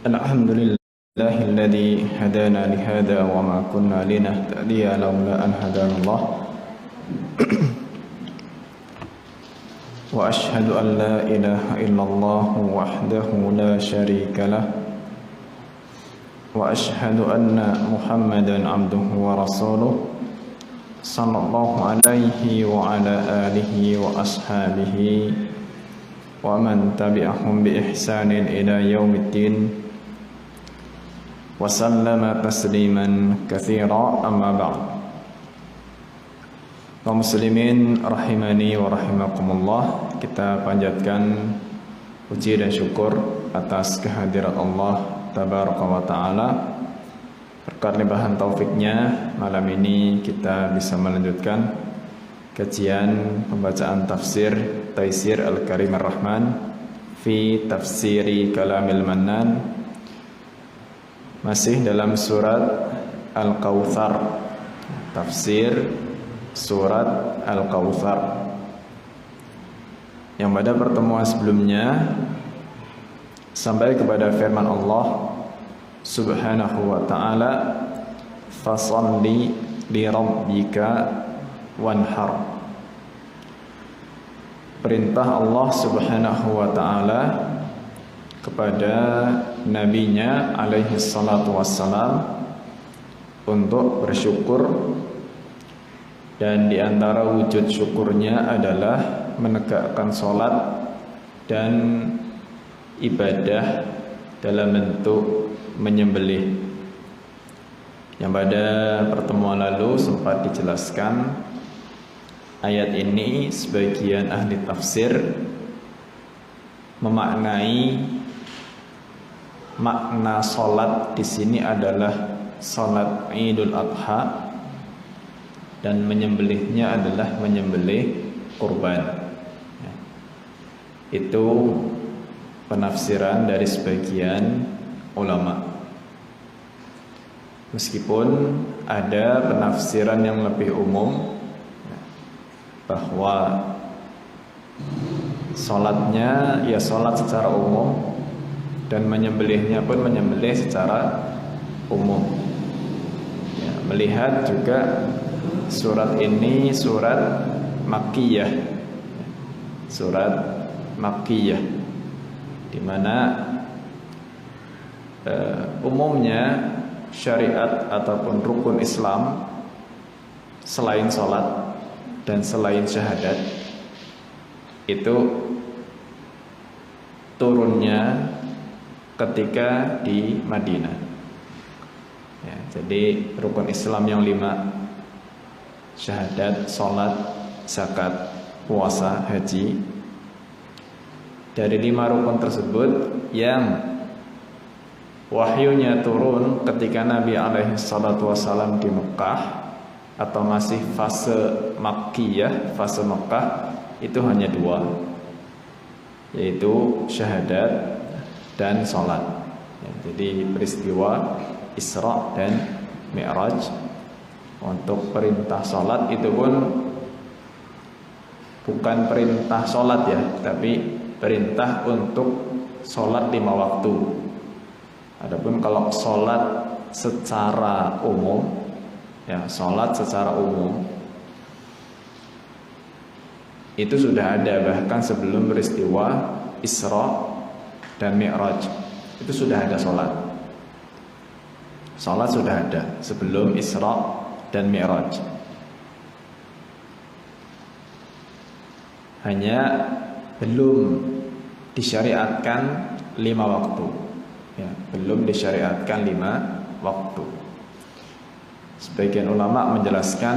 الحمد لله الذي هدانا لهذا وما كنا لنهتدي لولا أن هدانا الله وأشهد أن لا إله إلا الله وحده لا شريك له وأشهد أن محمدا عبده ورسوله صلى الله عليه وعلى آله وأصحابه ومن تبعهم بإحسان إلى يوم الدين وسلم تسليما كثيرا أما بعد. Kaum muslimin rahimani wa rahimakumullah, kita panjatkan puji dan syukur atas kehadirat Allah tabaraka wa ta'ala. Berkat limpahan taufiknya, malam ini kita bisa melanjutkan kajian pembacaan tafsir Taisir Al-Karim Ar-Rahman fi Tafsiri Kalamil Mannan, masih dalam surat Al-Kautsar, tafsir surat Al-Kautsar, yang pada pertemuan sebelumnya sampai kepada firman Allah Subhanahu wa ta'ala, fasalli li rabbika wanhar. Perintah Allah Subhanahu wa ta'ala kepada nabinya alaihi salatu wassalam untuk bersyukur, dan di antara wujud syukurnya adalah menegakkan sholat dan ibadah dalam bentuk menyembelih. Yang pada pertemuan lalu sempat dijelaskan, ayat ini sebagian ahli tafsir memaknai makna sholat di sini adalah sholat Idul Adha, dan menyembelihnya adalah menyembelih kurban. Itu penafsiran dari sebagian ulama. Meskipun ada penafsiran yang lebih umum bahwa sholatnya ya sholat secara umum, dan menyembelihnya pun menyembelih secara umum. Melihat juga surat ini surat Makkiyah, surat Makkiyah, di mana umumnya syariat ataupun rukun Islam selain sholat dan selain syahadat itu turunnya ketika di Madinah. Jadi rukun Islam yang 5, syahadat, sholat, zakat, puasa, haji, dari 5 rukun tersebut yang wahyunya turun ketika Nabi alaihi salatu wassalam di Mekah atau masih fase Makkiyah, fase Mekah, itu hanya 2, yaitu syahadat dan sholat. Jadi peristiwa Isra dan Mi'raj. Untuk perintah sholat itu pun bukan perintah sholat ya, tapi perintah untuk sholat 5 waktu. Adapun kalau sholat secara umum, ya sholat secara umum itu sudah ada bahkan sebelum peristiwa Isra dan Mi'raj. Itu sudah ada sholat. Sholat sudah ada sebelum Isra dan Mi'raj. Hanya belum disyariatkan 5 waktu. Ya, belum disyariatkan 5 waktu. Sebagian ulama menjelaskan,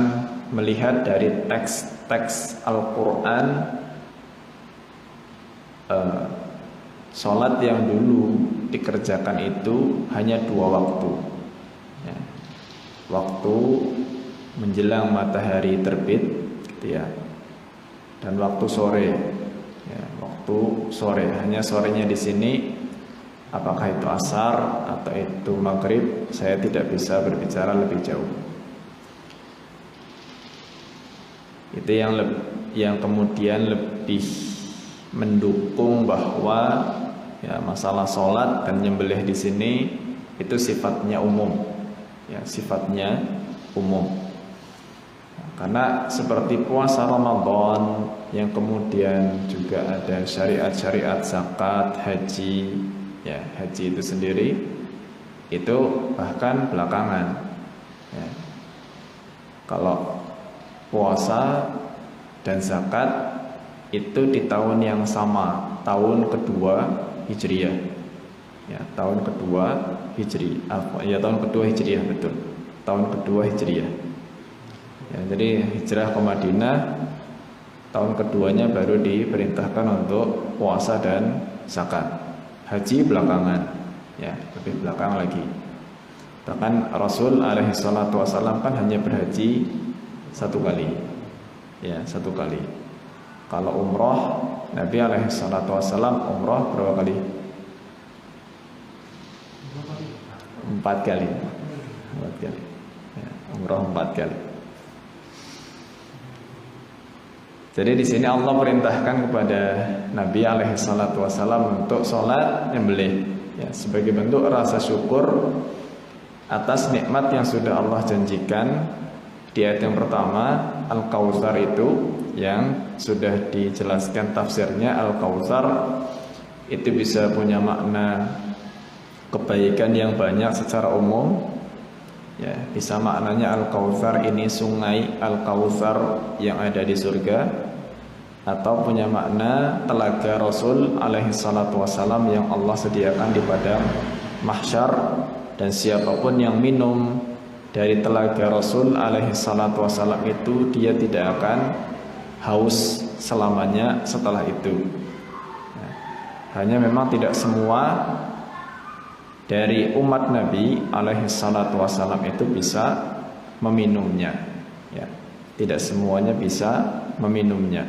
melihat dari teks-teks Al-Quran, sholat yang dulu dikerjakan itu hanya 2 waktu. Ya, waktu menjelang matahari terbit, gitu ya, dan waktu sore. Ya, waktu sore, hanya sorenya di sini. Apakah itu asar atau itu maghrib, saya tidak bisa berbicara lebih jauh. Itu yang kemudian lebih mendukung bahwa Ya, masalah sholat dan nyembelih di sini itu sifatnya umum. Ya, sifatnya umum. Karena seperti puasa Ramadan yang kemudian juga ada syariat-syariat zakat, haji, ya, haji itu sendiri itu bahkan belakangan. Ya. Kalau puasa dan zakat itu di tahun yang sama, tahun kedua Hijriah. Ya, tahun kedua Hijriah. Tahun kedua Hijriah, betul. Tahun kedua Hijriah. Ya, jadi hijrah ke Madinah tahun keduanya baru diperintahkan untuk puasa dan zakat. Haji belakangan. Ya, lebih belakang lagi. Bahkan Rasul alaihi salatu wasallam kan hanya berhaji satu kali. Ya, satu kali. Kalau umroh, Nabi alaihi salatu wasallam umroh berapa kali? 4 kali. 4 kali. Ya, umroh 4 kali. Jadi di sini Allah perintahkan kepada Nabi alaihi salatu wasallam untuk sholat nyembelih, ya, sebagai bentuk rasa syukur atas nikmat yang sudah Allah janjikan. Di ayat yang pertama, Al-Kautsar itu yang sudah dijelaskan tafsirnya. Al-Kautsar itu bisa punya makna kebaikan yang banyak secara umum. Ya, bisa maknanya Al-Kautsar ini sungai Al-Kautsar yang ada di surga, atau punya makna telaga Rasul alaihi salatu wasallam yang Allah sediakan di padang mahsyar, dan siapapun yang minum dari telaga Rasul alaihi salatu wasallam itu dia tidak akan haus selamanya setelah itu. Ya, hanya memang tidak semua dari umat Nabi alaihi salatu wasallam itu bisa meminumnya. Ya, tidak semuanya bisa meminumnya.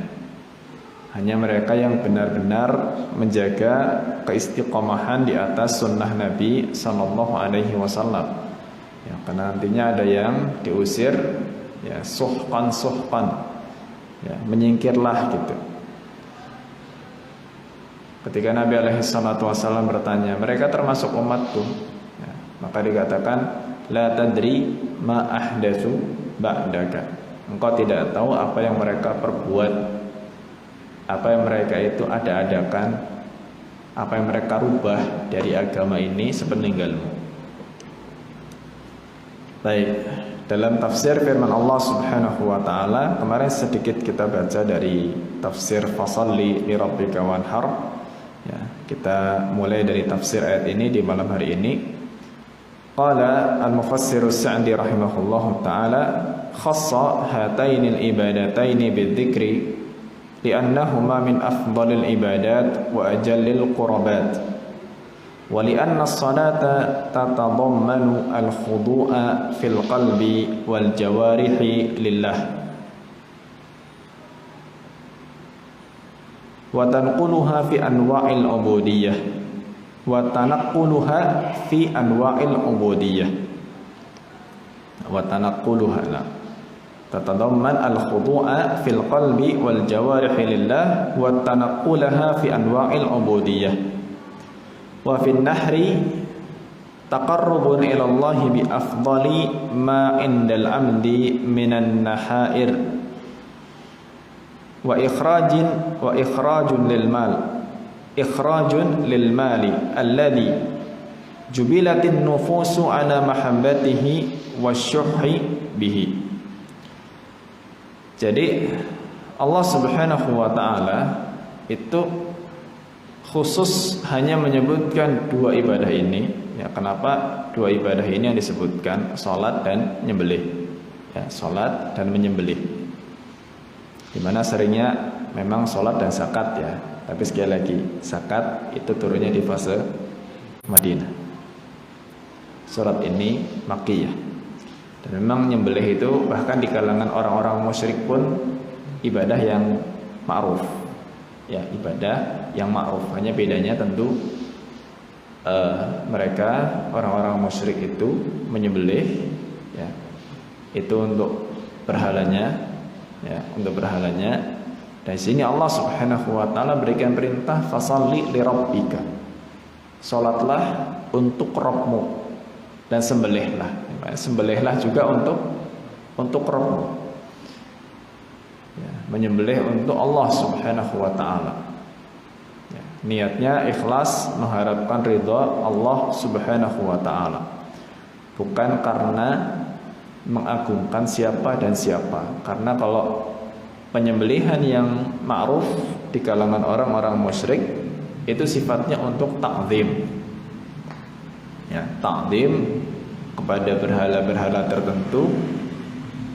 Hanya mereka yang benar-benar menjaga keistiqomahan di atas sunnah Nabi sallallahu alaihi wasallam. Ya, karena nantinya ada yang diusir, ya, suhqan, ya, menyingkirlah gitu. Ketika Nabi alaihi salatu wasallam bertanya, mereka termasuk umatku, ya, maka dikatakan la tadri ma ahdatsu ba'daka. Engkau tidak tahu apa yang mereka perbuat, apa yang mereka itu ada-adakan, apa yang mereka rubah dari agama ini sepeninggalmu. Baik, dalam tafsir firman Allah Subhanahu wa taala, kemarin sedikit kita baca dari tafsir Fasalli li rabbika wanhar. Ya, kita mulai dari tafsir ayat ini di malam hari ini. Qala al-mufassir as-Sa'di rahimahullahu taala, khassa hatainil ibadataini bidzikri li'annahuma min afdalil ibadat wa ajallil qurbat. ولأن الصلاة تتضمن الخضوع في القلب والجوارح لله وتنقلها في أنواع العبودية تتضمن الخضوع في القلب والجوارح لله وتنقلها في أنواع العبودية wa fin nahri taqarrubun ila Allah bi afdali ma indal amdi minan nahair wa ikhrajun lil mali alladhi jubilatin nufusu ala mahabbatihi wasyuhhi bihi. Jadi Allah Subhanahu wa taala itu khusus hanya menyebutkan dua ibadah ini. Ya, kenapa dua ibadah ini yang disebutkan? Salat dan nyembelih. Ya, salat dan menyembelih. Dimana seringnya memang salat dan zakat, ya. Tapi sekali lagi, zakat itu turunnya di fase Madinah. Surat ini Makkiyah. Dan memang nyembelih itu bahkan di kalangan orang-orang musyrik pun ibadah yang ma'ruf. Ya, ibadah yang ma'ruf. Hanya bedanya tentu mereka orang-orang musyrik itu menyembelih, ya, itu untuk berhalanya, ya, untuk berhalanya. Dari sini Allah Subhanahu wa taala berikan perintah fasalli li rabbika. Sholatlah untuk Rabbmu dan sembelihlah. Sembelihlah juga untuk Rabbmu. Ya, menyembelih untuk Allah Subhanahu wa taala. Ya, niatnya ikhlas mengharapkan ridha Allah Subhanahu wa taala. Bukan karena mengagungkan siapa dan siapa. Karena kalau penyembelihan yang ma'ruf di kalangan orang-orang musyrik itu sifatnya untuk ta'zim. Ya, ta'zim kepada berhala-berhala tertentu,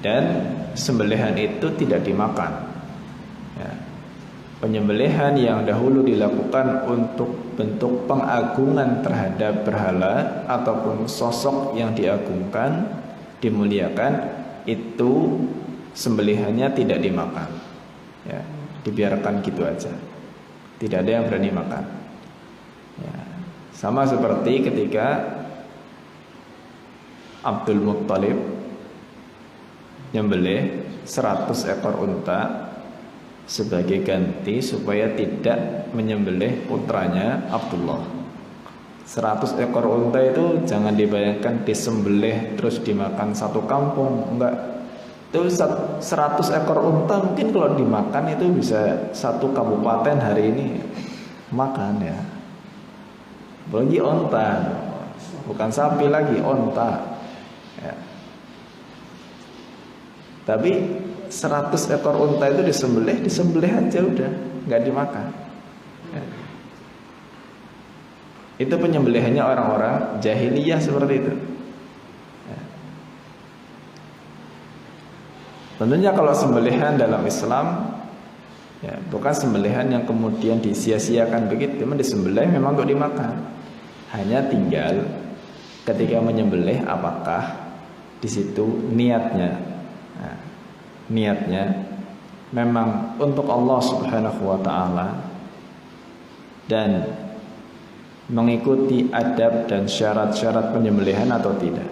dan sembelihan itu tidak dimakan. Ya. Penyembelihan yang dahulu dilakukan untuk bentuk pengagungan terhadap berhala ataupun sosok yang diagungkan, dimuliakan, itu sembelihannya tidak dimakan. Ya, dibiarkan gitu aja. Tidak ada yang berani makan. Ya. Sama seperti ketika Abdul Muttalib nyembelih 100 ekor unta sebagai ganti supaya tidak menyembelih putranya Abdullah. 100 ekor unta itu jangan dibayangkan disembelih terus dimakan satu kampung, enggak. Itu 100 ekor unta mungkin kalau dimakan itu bisa satu kabupaten hari ini makan ya. Apalagi unta, bukan sapi lagi, unta ya. Tapi 100 ekor unta itu disembelih aja udah, nggak dimakan ya. Itu penyembelihannya orang-orang jahiliyah seperti itu ya. Tentunya kalau sembelihan dalam Islam ya, bukan sembelihan yang kemudian disia-siakan begitu, memang disembelih memang untuk dimakan. Hanya tinggal ketika menyembelih apakah di situ niatnya. Nah, niatnya memang untuk Allah Subhanahu wa taala dan mengikuti adab dan syarat-syarat penyembelihan atau tidak.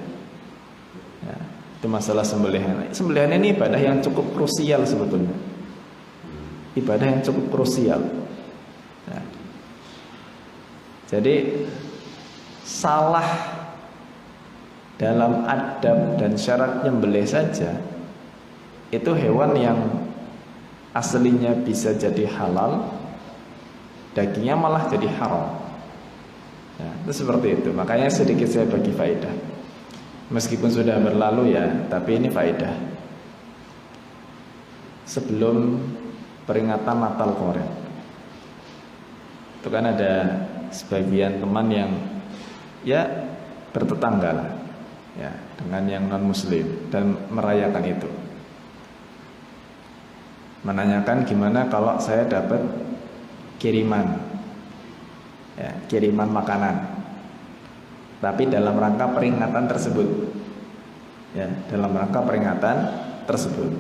Ya, itu masalah sembelihan. Sembelihan ini ibadah yang cukup krusial sebetulnya. Ibadah yang cukup krusial. Ya. Jadi salah dalam adab dan syarat nyembelih saja, itu hewan yang aslinya bisa jadi halal, dagingnya malah jadi haram. Ya, itu seperti itu. Makanya sedikit saya bagi faedah. Meskipun sudah berlalu ya, tapi ini faedah. Sebelum peringatan Natal kemarin, itu kan ada sebagian teman yang ya bertetangga lah ya dengan yang non muslim dan merayakan itu, menanyakan gimana kalau saya dapat kiriman ya, kiriman makanan, tapi dalam rangka peringatan tersebut ya, dalam rangka peringatan tersebut.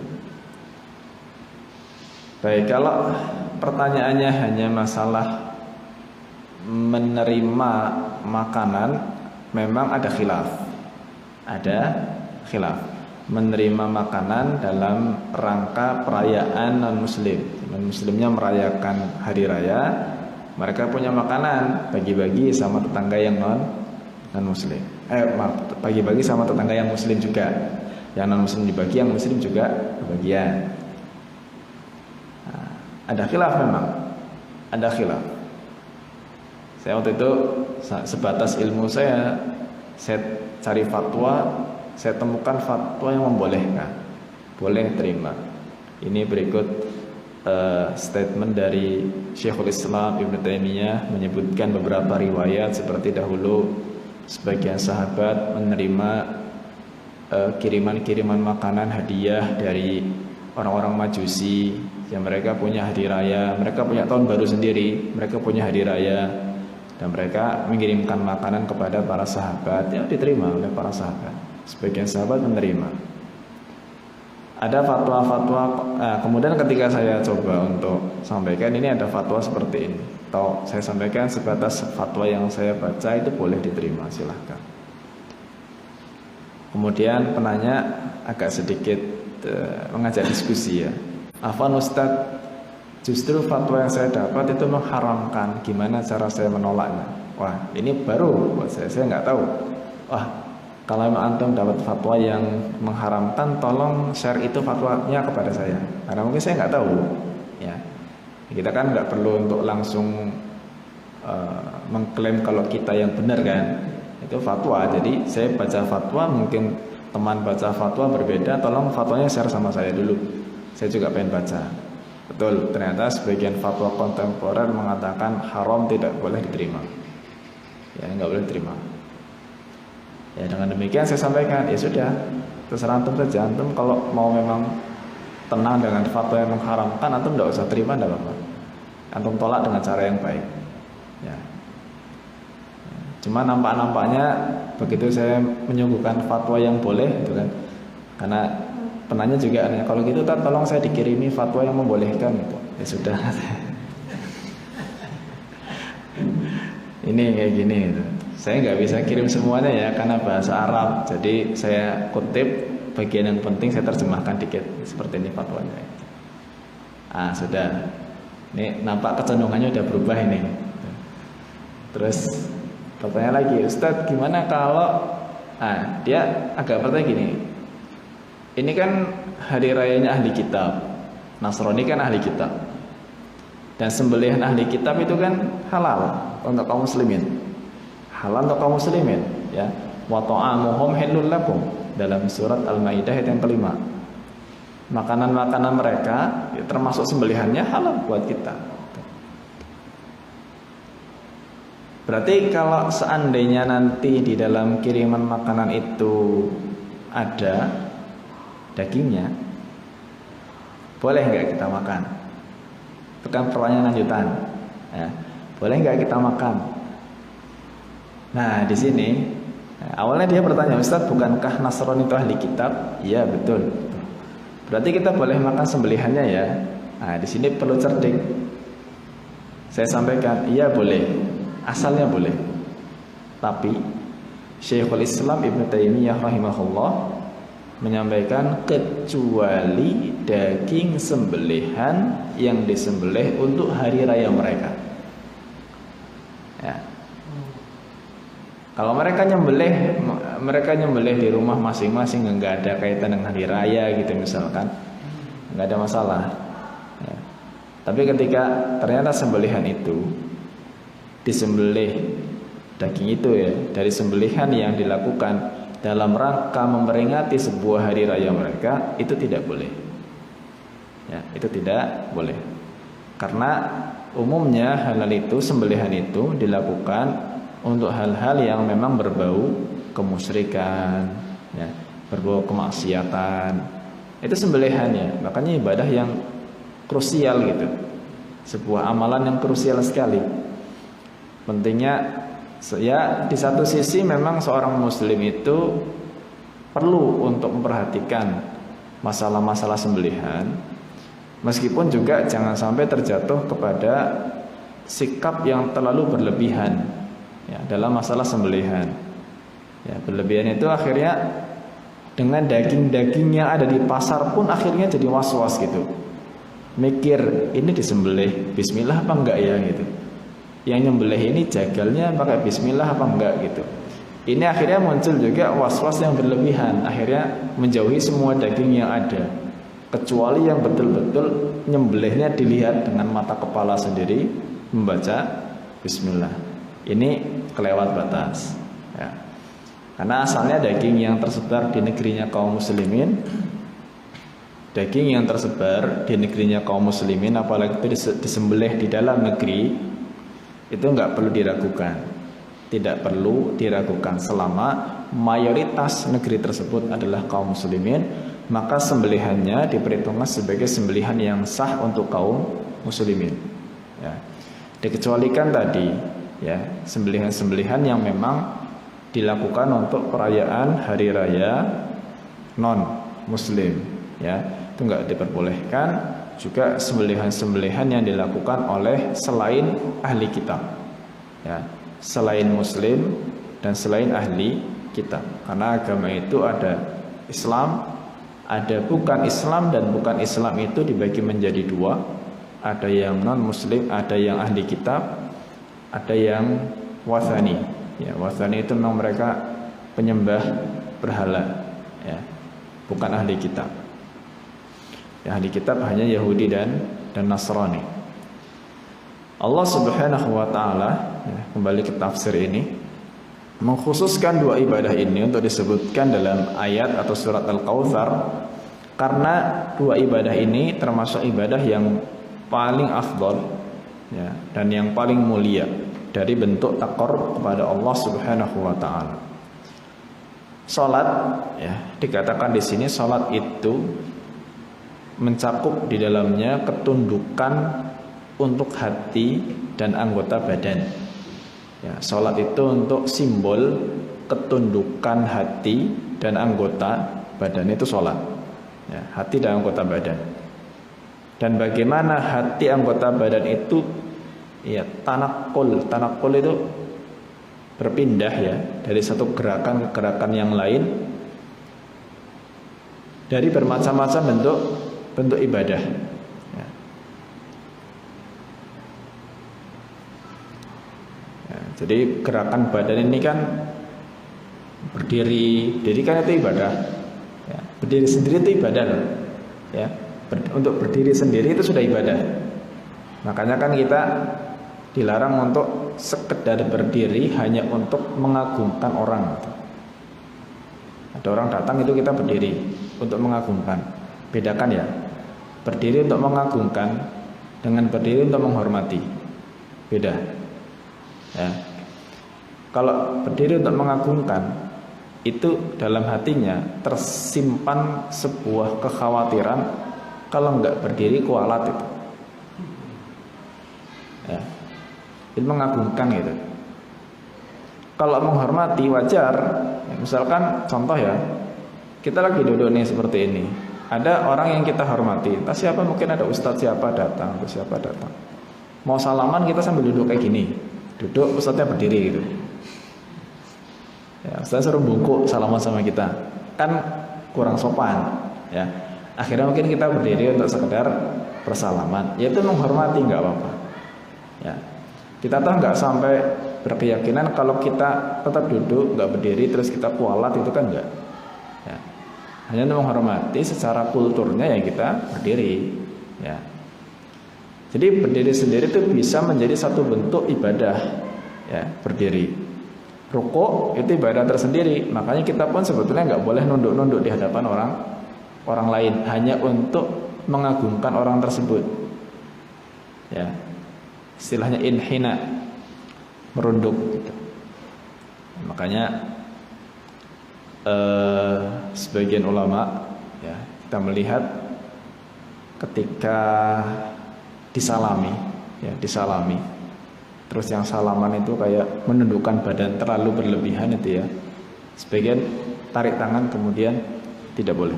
Baik, kalau pertanyaannya hanya masalah menerima makanan, memang ada khilaf. Ada khilaf. Menerima makanan dalam rangka perayaan non-muslim. Non-muslimnya merayakan hari raya, mereka punya makanan, bagi-bagi sama tetangga yang non-muslim. Bagi-bagi sama tetangga yang muslim juga. Yang non-muslim dibagi, yang muslim juga kebagian. Nah, ada khilaf memang. Ada khilaf. Saya waktu itu sebatas ilmu saya cari fatwa, saya temukan fatwa yang membolehkan, boleh terima. Ini berikut statement dari Syekhul Islam Ibnu Taimiyah menyebutkan beberapa riwayat seperti dahulu sebagian sahabat menerima kiriman-kiriman makanan hadiah dari orang-orang Majusi yang mereka punya hari raya, mereka punya tahun baru sendiri, mereka punya hari raya, dan mereka mengirimkan makanan kepada para sahabat yang diterima oleh para sahabat. Sebagian sahabat menerima. Ada fatwa-fatwa. Kemudian ketika saya coba untuk sampaikan, ini ada fatwa seperti ini, atau saya sampaikan sebatas fatwa yang saya baca, itu boleh diterima, silahkan. Kemudian penanya agak sedikit mengajak diskusi ya. Afwan Ustadz, justru fatwa yang saya dapat itu mengharamkan, gimana cara saya menolaknya? Wah, ini baru buat saya nggak tahu. Wah, kalau memang antum dapat fatwa yang mengharamkan, tolong share itu fatwanya kepada saya. Karena mungkin saya nggak tahu. Ya, kita kan nggak perlu untuk langsung mengklaim kalau kita yang benar kan. Itu fatwa. Jadi saya baca fatwa, mungkin teman baca fatwa berbeda, tolong fatwanya share sama saya dulu. Saya juga pengen baca. Betul, ternyata sebagian fatwa kontemporer mengatakan haram, tidak boleh diterima. Ya, nggak boleh diterima. Ya, dengan demikian saya sampaikan, ya sudah, terserah antum saja. Antum kalau mau memang tenang dengan fatwa yang mengharamkan, antum nggak usah terima, nggak apa-apa. Antum tolak dengan cara yang baik. Ya. Cuma nampak-nampaknya begitu saya menyuguhkan fatwa yang boleh, gitu kan? Karena penanya juga aneh, kalau gitu kan tolong saya dikirimi fatwa yang membolehkan gitu. Ya sudah. Ini kayak gini gitu. Saya nggak bisa kirim semuanya ya karena bahasa Arab. Jadi saya kutip bagian yang penting, saya terjemahkan dikit seperti ini fatwanya. Sudah. Ini nampak kecenderungannya udah berubah ini. Terus pertanyaan lagi, Ustadz gimana kalau dia agak bertanya gini. Ini kan hari rayanya ahli kitab. Nasrani kan ahli kitab. Dan sembelihan ahli kitab itu kan halal untuk kaum muslimin. Halal untuk kaum muslimin, ya. Wa ta'amuhum halal lakum dalam surat Al-Maidah ayat yang kelima. Makanan-makanan mereka ya, termasuk sembelihannya halal buat kita. Berarti kalau seandainya nanti di dalam kiriman makanan itu ada dagingnya, boleh nggak kita makan? Itu kan pertanyaan lanjutan. Ya, boleh nggak kita makan? Nah, di sini awalnya dia bertanya, Ustadz, bukankah Nasrani itu ahli kitab? Iya, betul. Berarti kita boleh makan sembelihannya ya? Nah, di sini perlu cerdik. Saya sampaikan, iya boleh, asalnya boleh. Tapi Syekhul Islam Ibnu Taimiyah rahimahullah menyampaikan kecuali daging sembelihan yang disembelih untuk hari raya mereka. Ya. Kalau mereka nyembelih di rumah masing-masing, nggak ada kaitan dengan hari raya gitu misalkan, nggak ada masalah. Ya. Tapi ketika ternyata sembelihan itu disembelih, daging itu ya dari sembelihan yang dilakukan dalam rangka memperingati sebuah hari raya mereka, itu tidak boleh. Ya, itu tidak boleh. Karena umumnya halal itu, sembelihan itu dilakukan untuk hal-hal yang memang berbau kemusyrikan, ya, berbau kemaksiatan. Itu sembelihannya. Makanya ibadah yang krusial gitu. Sebuah amalan yang krusial sekali. Pentingnya ya, di satu sisi memang seorang muslim itu perlu untuk memperhatikan masalah-masalah sembelihan, meskipun juga jangan sampai terjatuh kepada sikap yang terlalu berlebihan ya, dalam masalah sembelihan. Ya, berlebihan itu akhirnya dengan daging-daging yang ada di pasar pun akhirnya jadi was-was gitu. Mikir, ini disembelih bismillah apa enggak ya gitu. Yang nyembelih ini jagalnya pakai bismillah apa enggak gitu. Ini akhirnya muncul juga was-was yang berlebihan, akhirnya menjauhi semua daging yang ada, kecuali yang betul-betul nyembelihnya dilihat dengan mata kepala sendiri, membaca bismillah. Ini kelewat batas ya. Karena asalnya daging yang tersebar di negerinya kaum muslimin, daging yang tersebar di negerinya kaum muslimin, apalagi itu disembelih di dalam negeri, itu nggak perlu diragukan, tidak perlu diragukan. Selama mayoritas negeri tersebut adalah kaum muslimin, maka sembelihannya diperhitungkan sebagai sembelihan yang sah untuk kaum muslimin. Ya. Dikecualikan tadi, ya, sembelihan-sembelihan yang memang dilakukan untuk perayaan hari raya non muslim, ya, itu nggak diperbolehkan. Juga sembelihan-sembelihan yang dilakukan oleh selain ahli kitab, ya, selain muslim dan selain ahli kitab. Karena agama itu ada Islam, ada bukan Islam, dan bukan Islam itu dibagi menjadi dua. Ada yang non muslim, ada yang ahli kitab, ada yang wathani. Ya, wathani itu memang mereka penyembah berhala, ya, bukan ahli kitab. Ya, ahli kitab hanya Yahudi dan Nasrani. Allah Subhanahu wa taala, ya, kembali ke tafsir ini, mengkhususkan dua ibadah ini untuk disebutkan dalam ayat atau surat Al-Kautsar karena dua ibadah ini termasuk ibadah yang paling afdal, ya, dan yang paling mulia dari bentuk taqarrub kepada Allah Subhanahu wa taala. Salat, ya, dikatakan di sini salat itu mencakup di dalamnya ketundukan untuk hati dan anggota badan. Ya, salat itu untuk simbol ketundukan hati dan anggota badan, itu salat. Ya, hati dan anggota badan. Dan bagaimana hati anggota badan itu, ya, tanakul. Tanakul itu berpindah, ya, dari satu gerakan ke gerakan yang lain dari bermacam-macam bentuk ibadah. Ya. Ya, jadi gerakan badan ini kan berdiri kan itu ibadah. Ya, berdiri sendiri itu ibadah, ya. Untuk berdiri sendiri itu sudah ibadah. Makanya kan kita dilarang untuk sekedar berdiri hanya untuk mengagungkan orang. Ada orang datang itu kita berdiri untuk mengagungkan. Bedakan, ya, berdiri untuk mengagungkan dengan berdiri untuk menghormati. Beda, ya. Kalau berdiri untuk mengagungkan, itu dalam hatinya tersimpan sebuah kekhawatiran kalau nggak berdiri kualat itu, ya, itu mengagungkan gitu. Kalau menghormati wajar, ya, misalkan contoh, ya, kita lagi duduk nih seperti ini, ada orang yang kita hormati, entah siapa, mungkin ada ustadz siapa datang, atau siapa datang, mau salaman kita sambil duduk kayak gini, duduk, ustadznya berdiri gitu, ya, ustadz suruh bungkuk salaman sama kita, kan kurang sopan, ya. Akhirnya mungkin kita berdiri untuk sekedar bersalaman, yaitu menghormati, nggak apa-apa, ya. Kita tuh nggak sampai berkeyakinan kalau kita tetap duduk nggak berdiri terus kita kualat, itu kan nggak, ya. Hanya untuk menghormati secara kulturnya, ya, kita berdiri, ya. Jadi berdiri sendiri itu bisa menjadi satu bentuk ibadah, ya, berdiri. Rukuk itu ibadah tersendiri, makanya kita pun sebetulnya nggak boleh nunduk-nunduk di hadapan orang lain hanya untuk mengagungkan orang tersebut, ya. Istilahnya inhina, merunduk gitu. Makanya sebagian ulama, ya, kita melihat ketika disalami, ya, disalami, terus yang salaman itu kayak menundukkan badan terlalu berlebihan itu, ya, sebagian tarik tangan, kemudian tidak boleh,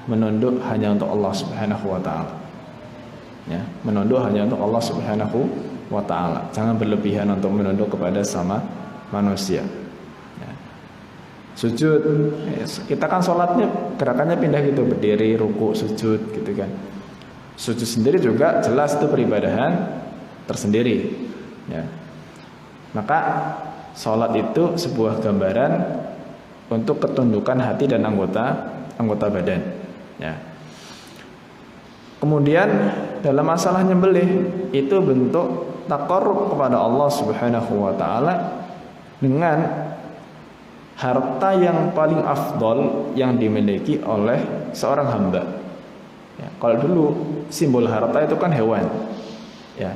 menunduk hanya untuk Allah Subhanahu wa taala, ya, menunduk hanya untuk Allah Subhanahu wa taala. Jangan berlebihan untuk menunduk kepada sama manusia, ya. Sujud, ya, kita kan sholatnya gerakannya pindah gitu, berdiri, ruku, sujud gitu kan. Sujud sendiri juga jelas itu peribadahan tersendiri, ya. Maka sholat itu sebuah gambaran untuk ketundukan hati dan anggota badan, ya. Kemudian dalam masalah nyembelih itu bentuk taqarrub kepada Allah Subhanahu wa taala dengan harta yang paling afdol yang dimiliki oleh seorang hamba, ya. Kalau dulu simbol harta itu kan hewan, ya.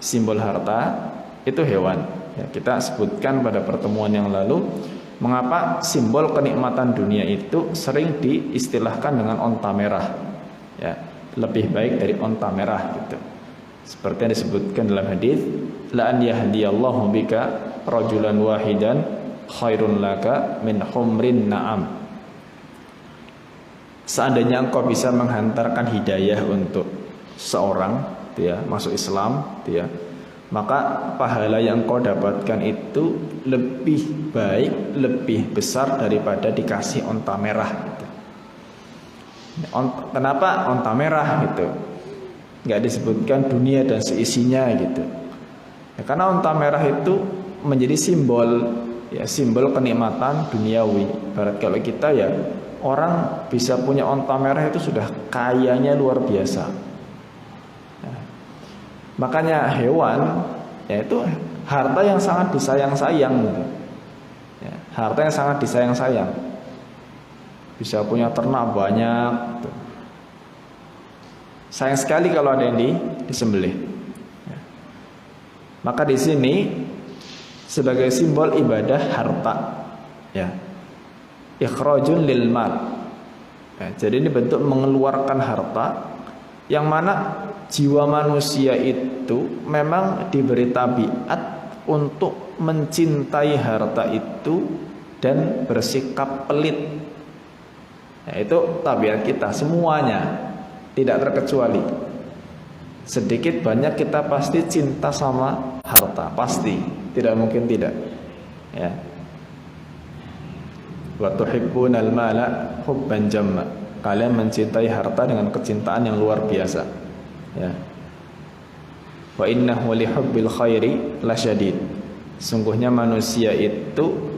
Simbol harta itu hewan, ya. Kita sebutkan pada pertemuan yang lalu mengapa simbol kenikmatan dunia itu sering diistilahkan dengan onta merah, ya, lebih baik dari onta merah gitu. Seperti yang disebutkan dalam hadis, la an yahdiyallahu bika rajulan wahidan khairun laka min humrin na'am. Seandainya engkau bisa menghantarkan hidayah untuk seorang, ya, masuk Islam, ya, maka pahala yang engkau dapatkan itu lebih baik, lebih besar daripada dikasih onta merah gitu. Kenapa onta merah gitu? Nggak disebutkan dunia dan seisinya gitu, ya, karena onta merah itu menjadi simbol, ya, simbol kenikmatan duniawi. Barat kalau kita ya, orang bisa punya onta merah itu sudah kayanya luar biasa. Ya. Makanya hewan, ya itu harta yang sangat disayang-sayang gitu. Ya, harta yang sangat disayang-sayang. Bisa punya ternak banyak gitu. Sayang sekali kalau ada yang disembelih. Ya. Maka di sini sebagai simbol ibadah harta, ya, ikhrajun lil mal. Ya, jadi ini bentuk mengeluarkan harta, yang mana jiwa manusia itu memang diberi tabiat untuk mencintai harta itu dan bersikap pelit. Ya, itu tabiat kita semuanya, tidak terkecuali. Sedikit banyak kita pasti cinta sama harta, pasti, tidak mungkin tidak. Ya. Wa tuhibbunal mala hubban jamma. Kalian mencintai harta dengan kecintaan yang luar biasa. Ya. Wa innahu lihubbil khairi lasyadid. Sungguhnya manusia itu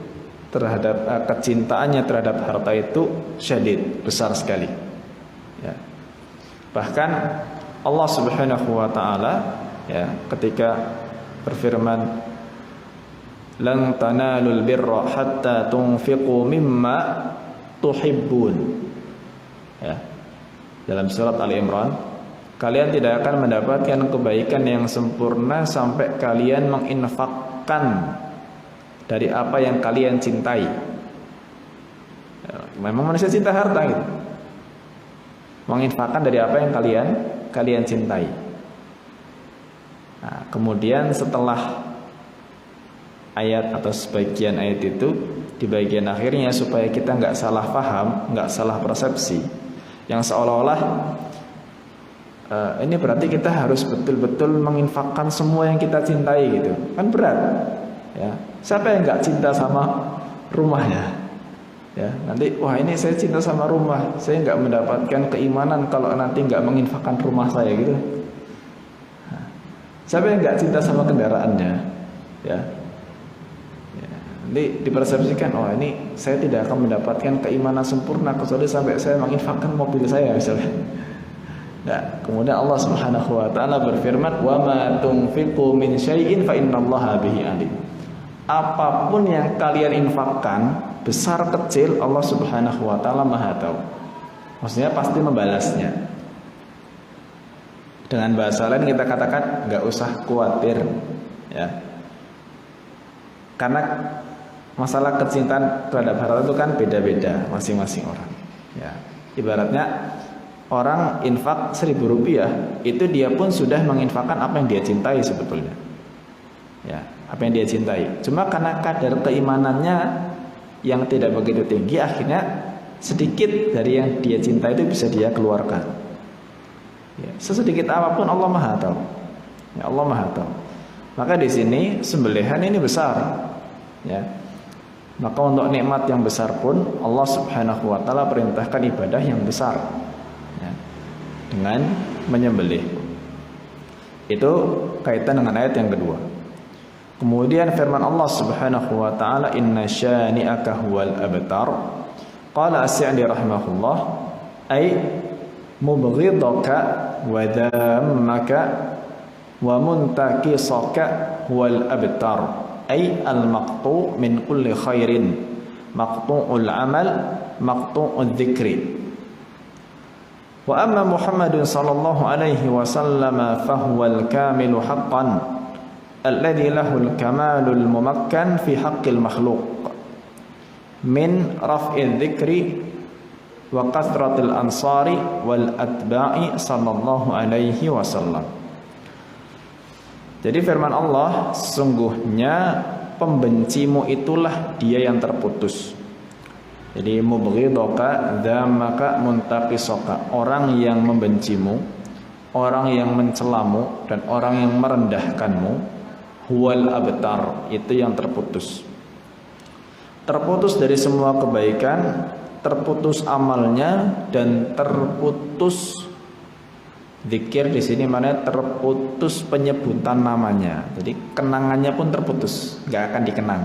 terhadap kecintaannya terhadap harta itu syadid, besar sekali. Ya. Bahkan Allah Subhanahu wa taala, ya, ketika berfirman, "Lan tanalul birra hatta tunfiqu mimma tuhibbun." Ya. Dalam surat Ali Imran, kalian tidak akan mendapatkan kebaikan yang sempurna sampai kalian menginfakkan dari apa yang kalian cintai. Ya, memang manusia cinta harta gitu. Menginfakkan dari apa yang kalian cintai. Nah, kemudian setelah ayat atau sebagian ayat itu, di bagian akhirnya supaya kita nggak salah paham, nggak salah persepsi, yang seolah-olah ini berarti kita harus betul-betul menginfakkan semua yang kita cintai gitu, kan berat. Ya, siapa yang nggak cinta sama rumahnya? Ya, nanti wah ini saya cinta sama rumah, saya nggak mendapatkan keimanan kalau nanti nggak menginfakkan rumah saya gitu. Nah, siapa yang nggak cinta sama kendaraannya? Ya, ya, nanti dipersepsikan, oh ini saya tidak akan mendapatkan keimanan sempurna kecuali sampai saya menginfakkan mobil saya misalnya. Nah, kemudian Allah Subhanahu wa taala berfirman, "Wa ma tunfiqu min syai'in fa innallaha bihi alim." Apapun yang kalian infakkan, besar kecil, Allah Subhanahu wa taala Maha tahu. Maksudnya pasti membalasnya. Dengan bahasa lain kita katakan nggak usah khawatir, ya. Karena masalah kecintaan terhadap harta itu kan beda-beda masing-masing orang. Ya. Ibaratnya orang infak 1.000 rupiah, itu dia pun sudah menginfakkan apa yang dia cintai sebetulnya. Ya, apa yang dia cintai. Cuma karena kadar keimanannya yang tidak begitu tinggi, akhirnya sedikit dari yang dia cintai itu bisa dia keluarkan. Ya, sesedikit apapun Allah Maha tahu. Ya, Allah Maha tahu. Maka di sini sembelihan ini besar. Ya. Maka untuk nikmat yang besar pun Allah Subhanahu wa taala perintahkan ibadah yang besar. Ya. Dengan menyembelih. Itu kaitan dengan ayat yang kedua. Kemudian firman Allah Subhanahu wa taala, "Inna syani'aka huwal abtar." Qala As-Sa'di rahimahullah, ay mubghidaka wa dhammaka wa muntakisaka huwal abtar, ay al-maqtu' min kulli khairin, maqtu'ul amal, maqtu'udz dzikri. Wa amma Muhammadun sallallahu alaihi wasallam fa huwal kamilu haqqan alladhi lahul kamalul mumakkan fi haqqil makhluq min raf'il dzikri wa kathratil ansari wal atba'i sallallahu alaihi wasallam. Jadi firman Allah, sungguhnya pembencimu itulah dia yang terputus. Jadi mubghidaka dhammaka muntaqisaka, orang yang membencimu, orang yang mencelamu, dan orang yang merendahkanmu, huwal abtar, itu yang terputus. Terputus dari semua kebaikan, terputus amalnya, dan terputus Zikir di sini mana terputus penyebutan namanya. Jadi kenangannya pun terputus, nggak akan dikenang.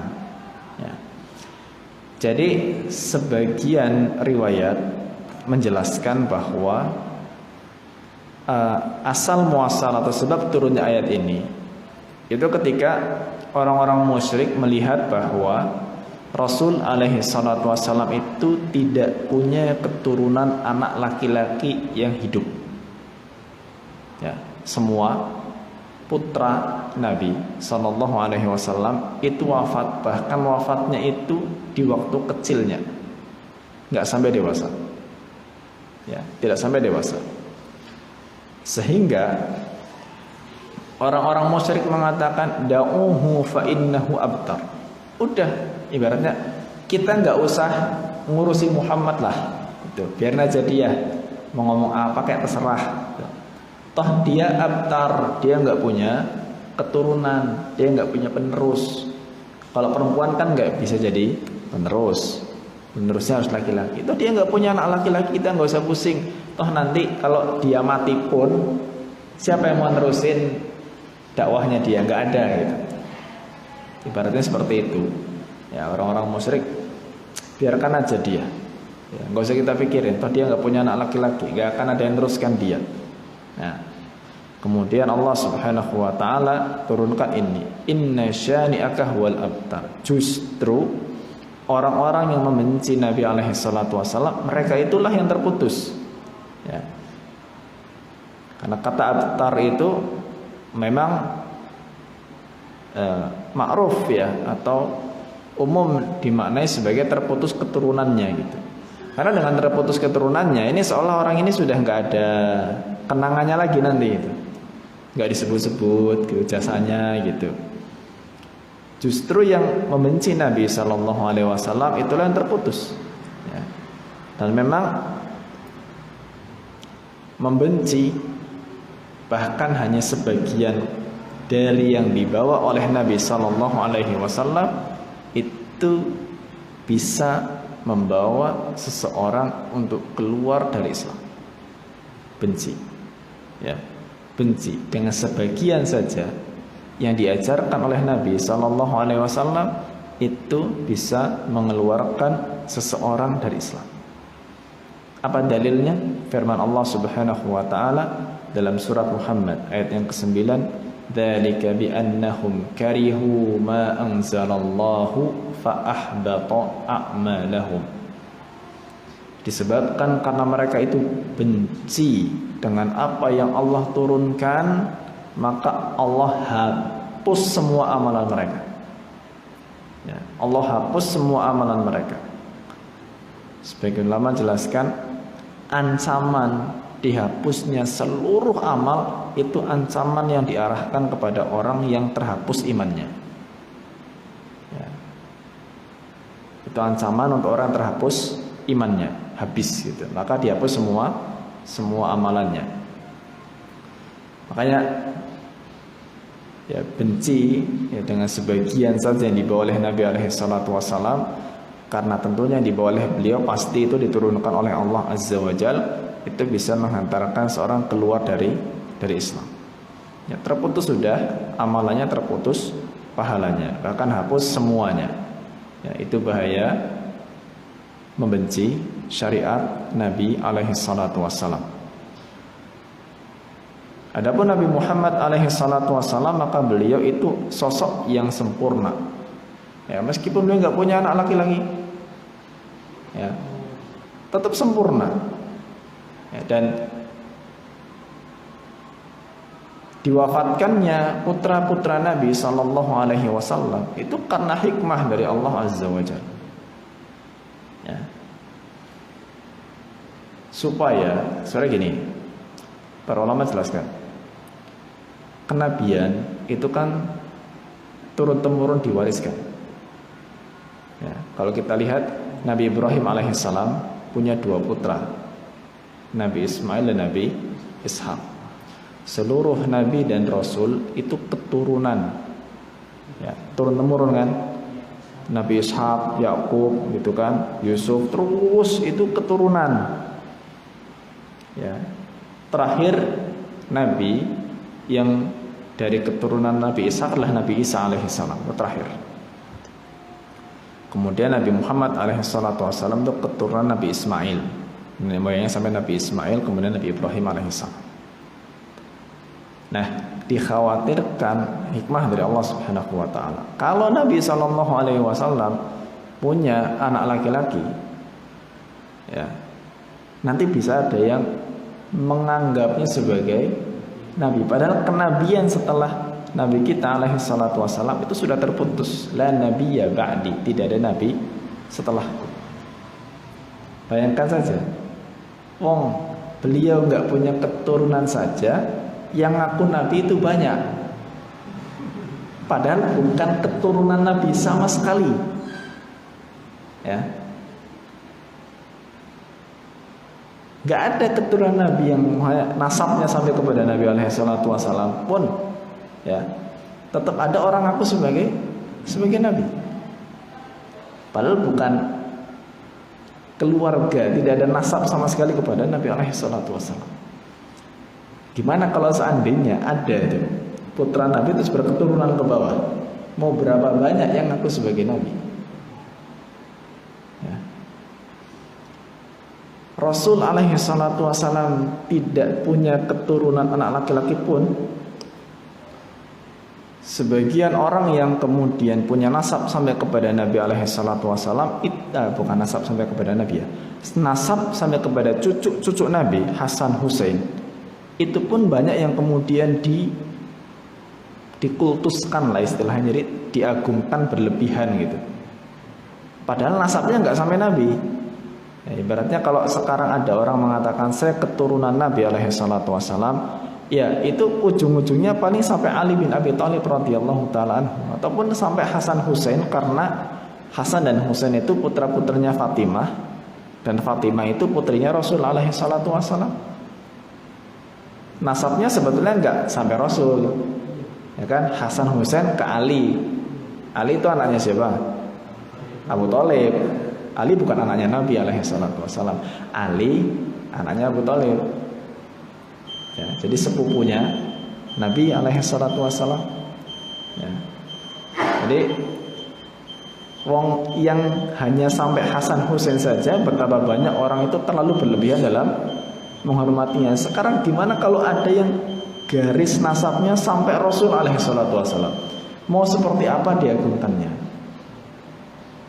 Ya. Jadi sebagian riwayat menjelaskan bahwa asal muasal atau sebab turunnya ayat ini itu ketika orang-orang musyrik melihat bahwa Rasul alaihi salatu wassalam itu tidak punya keturunan anak laki-laki yang hidup. Ya, semua putra Nabi sallallahu alaihi wasallam itu wafat, bahkan wafatnya itu di waktu kecilnya, nggak sampai dewasa. Ya, tidak sampai dewasa. Sehingga orang-orang musyrik mengatakan da'uhu fa innahu abtar. Udah, ibaratnya kita nggak usah ngurusi Muhammad lah, gitu. Biar aja dia mau ngomong apa kayak terserah. Toh dia abtar, dia nggak punya keturunan, dia nggak punya penerus. Kalau perempuan kan nggak bisa jadi penerus, penerusnya harus laki-laki. Toh dia nggak punya anak laki-laki, kita nggak usah pusing. Toh nanti kalau dia mati pun siapa yang mau nerusin dakwahnya dia? Nggak ada gitu. Ibaratnya seperti itu. Ya, orang-orang musyrik biarkan aja dia. Ya, nggak usah kita pikirin. Toh dia nggak punya anak laki-laki, nggak akan ada yang teruskan dia. Nah, kemudian Allah Subhanahu wa taala turunkan ini, inna syani'aka huwal abtar. Justru orang-orang yang membenci Nabi alaihi salatu wasallam, mereka itulah yang terputus. Ya. Karena kata abtar itu memang ma'ruf ya, atau umum dimaknai sebagai terputus keturunannya gitu. Karena dengan terputus keturunannya ini seolah orang ini sudah nggak ada kenangannya lagi nanti itu, nggak disebut-sebut gitu, jasanya gitu. Justru yang membenci Nabi Shallallahu Alaihi Wasallam itulah yang terputus. Ya. Dan memang membenci bahkan hanya sebagian dari yang dibawa oleh Nabi Shallallahu Alaihi Wasallam itu bisa membawa seseorang untuk keluar dari Islam. Benci. Ya, benci dengan sebagian saja yang diajarkan oleh Nabi Sallallahu Alaihi Wasallam itu bisa mengeluarkan seseorang dari Islam. Apa dalilnya? Firman Allah Subhanahu Wa Taala dalam surat Muhammad ayat yang ke-9, "Dzalika bi annahum karihu ma anzalallahu fa ahbata a'malahum." Disebabkan karena mereka itu benci dengan apa yang Allah turunkan, maka Allah hapus semua amalan mereka. Ya, Allah hapus semua amalan mereka. Sebagian ulama jelaskan ancaman dihapusnya seluruh amal itu ancaman yang diarahkan kepada orang yang terhapus imannya. Ya. Itu ancaman untuk orang terhapus imannya, habis gitu. Maka dihapus semua amalannya. Makanya ya benci ya dengan sebagian saja yang dibawa oleh Nabi alaihi salatu wasallam, karena tentunya yang dibawa oleh beliau pasti itu diturunkan oleh Allah Azza wa Jal, itu bisa menghantarkan seorang keluar dari Islam. Ya, terputus sudah amalannya, terputus pahalanya, bahkan hapus semuanya. Ya, itu bahaya membenci syariat Nabi alaihi salatu wassalam. Adapun Nabi Muhammad alaihi salatu wassalam, maka beliau itu sosok yang sempurna. Ya, meskipun beliau nggak punya anak laki-laki, ya, tetap sempurna. Ya, dan diwafatkannya putra-putra Nabi sallallahu alaihi wasallam itu karena hikmah dari Allah Azza wa Jalla. Ya. Supaya gini, para ulama jelaskan, kenabian itu kan turun-temurun diwariskan. Ya, kalau kita lihat Nabi Ibrahim alaihissalam punya 2 putra, Nabi Ismail dan Nabi Ishak. Seluruh nabi dan rasul itu keturunan, ya, turun-temurun kan. Nabi Ishak, Yakub, gitu kan, Yusuf, terus itu keturunan. Ya. Terakhir nabi yang dari keturunan Nabi Isa adalah Nabi Isa alaihissalam, itu terakhir. Kemudian Nabi Muhammad alaihissalam itu keturunan Nabi Ismail, moyangnya sampai Nabi Ismail, kemudian Nabi Ibrahim alaihissalam. Nah, dikhawatirkan hikmah dari Allah Subhanahu wa taala. Kalau Nabi sallallahu alaihi wasallam punya anak laki-laki, ya, nanti bisa ada yang menganggapnya sebagai nabi, padahal kenabian setelah Nabi kita alaihi salatu wasallam itu sudah terputus. La nabiyya ba'di, tidak ada nabi setelahku. Bayangkan saja, wong beliau nggak punya keturunan saja, yang ngaku nabi itu banyak, padahal bukan keturunan nabi sama sekali, ya. Nggak ada keturunan nabi yang nasabnya sampai kepada Nabi alaihi salatu wasallam pun, ya, tetap ada orang ngaku sebagai nabi, padahal bukan keluarga, tidak ada nasab sama sekali kepada Nabi alaihi salatu wasallam. Gimana kalau seandainya ada itu putra Nabi itu berketurunan ke bawah, mau berapa banyak yang ngaku sebagai nabi, ya. Rasul alaihi salatu wasallam tidak punya keturunan anak laki-laki pun, sebagian orang yang kemudian punya nasab sampai kepada Nabi alaihi salatu wasallam, bukan nasab sampai kepada Nabi, ya, nasab sampai kepada cucu Nabi Hasan Husain, itu pun banyak yang kemudian dikultuskan lah istilahnya, jadi diagungkan berlebihan gitu, padahal nasabnya nggak sampai Nabi, ya. Ibaratnya kalau sekarang ada orang mengatakan saya keturunan Nabi alaihi salatu wasallam, ya itu ujung-ujungnya paling sampai Ali bin Abi Thalib radhiyallahu taala anhu, ataupun sampai Hasan Husain, karena Hasan dan Husain itu putra-putranya Fatimah, dan Fatimah itu putrinya Rasul alaihi salatu wasallam. Nasabnya sebetulnya enggak sampai Rasul, ya kan? Hasan Husain ke Ali. Ali itu anaknya siapa? Abu Thalib. Ali bukan anaknya Nabi alaihi salatu wasallam. Ali anaknya Abu Thalib, ya, jadi sepupunya Nabi alaihi salatu wasallam, ya. Jadi wong yang hanya sampai Hasan Husain saja, betapa banyak orang itu terlalu berlebihan dalam menghormatinya. Sekarang gimana kalau ada yang garis nasabnya sampai Rasul alaihi salatu wasallam, mau seperti apa diagungkannya,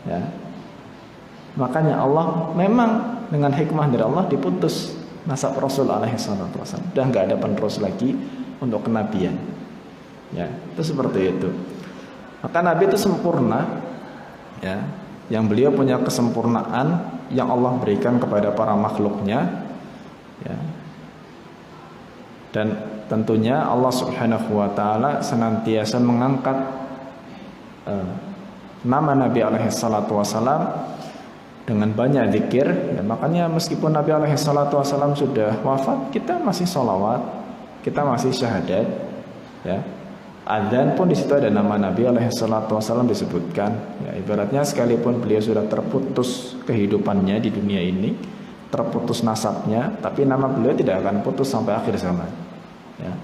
ya. Makanya Allah memang dengan hikmah dari Allah diputus nasab Rasul alaihi salatu wasallam, udah nggak ada penerus lagi untuk kenabian, ya, itu seperti itu. Maka Nabi itu sempurna, ya, yang beliau punya kesempurnaan yang Allah berikan kepada para makhluknya, ya. Dan tentunya Allah Subhanahu wa taala senantiasa mengangkat nama Nabi alaihi salatu wasallam dengan banyak zikir, ya. Makanya meskipun Nabi alaihi salatu wasallam sudah wafat, kita masih sholawat, kita masih syahadat, ya. Adzan pun di situ ada nama Nabi alaihi salatu wasallam disebutkan, ya. Ibaratnya sekalipun beliau sudah terputus kehidupannya di dunia ini, terputus nasabnya, tapi nama beliau tidak akan putus sampai akhir zaman, ya.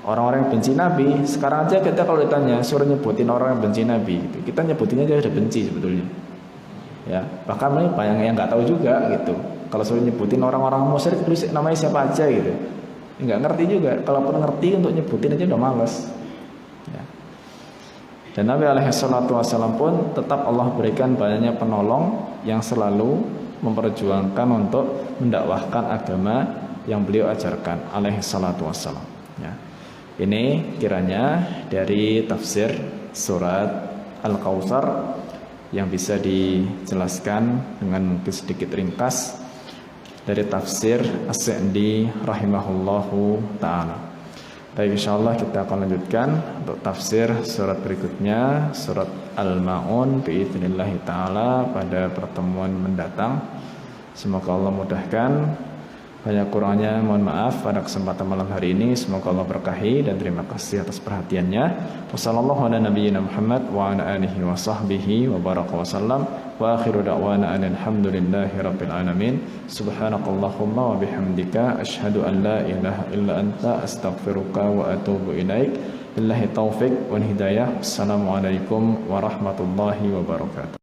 Orang-orang yang benci Nabi, sekarang aja kita kalau ditanya suruh nyebutin orang yang benci Nabi, kita nyebutinnya aja udah benci sebetulnya, ya. Bahkan banyak yang nggak tahu juga gitu. Kalau suruh nyebutin orang-orang musyrik, tulis namanya siapa aja gitu, nggak ngerti juga. Kalaupun ngerti untuk nyebutin aja udah males, ya. Dan Nabi alaihi salatu wasallam pun tetap Allah berikan banyaknya penolong yang selalu memperjuangkan untuk mendakwahkan agama yang beliau ajarkan alaihi salatu wassalam, ya. Ini kiranya dari tafsir surat Al-Kautsar yang bisa dijelaskan dengan mungkin sedikit ringkas dari tafsir As-Sa'di rahimahullahu ta'ala. Baik, insyaallah kita akan lanjutkan untuk tafsir surat berikutnya, surat Al-Ma'un biidznillah ta'ala pada pertemuan mendatang. Semoga Allah mudahkan Banyak kurangnya mohon maaf pada kesempatan malam hari ini. Semoga Allah berkahi dan terima kasih atas perhatiannya. Wassallallahu ala nabiyyina Muhammad wa ala alihi wa sahbihi wa baraka wa sallam. Wa akhiru da'wana alhamdulillahi rabbil alamin. Subhanakallahumma wa bihamdika asyhadu an la ilaha illa anta astaghfiruka wa atubu ilaik. Billahi taufik wal hidayah. Assalamualaikum warahmatullahi wabarakatuh.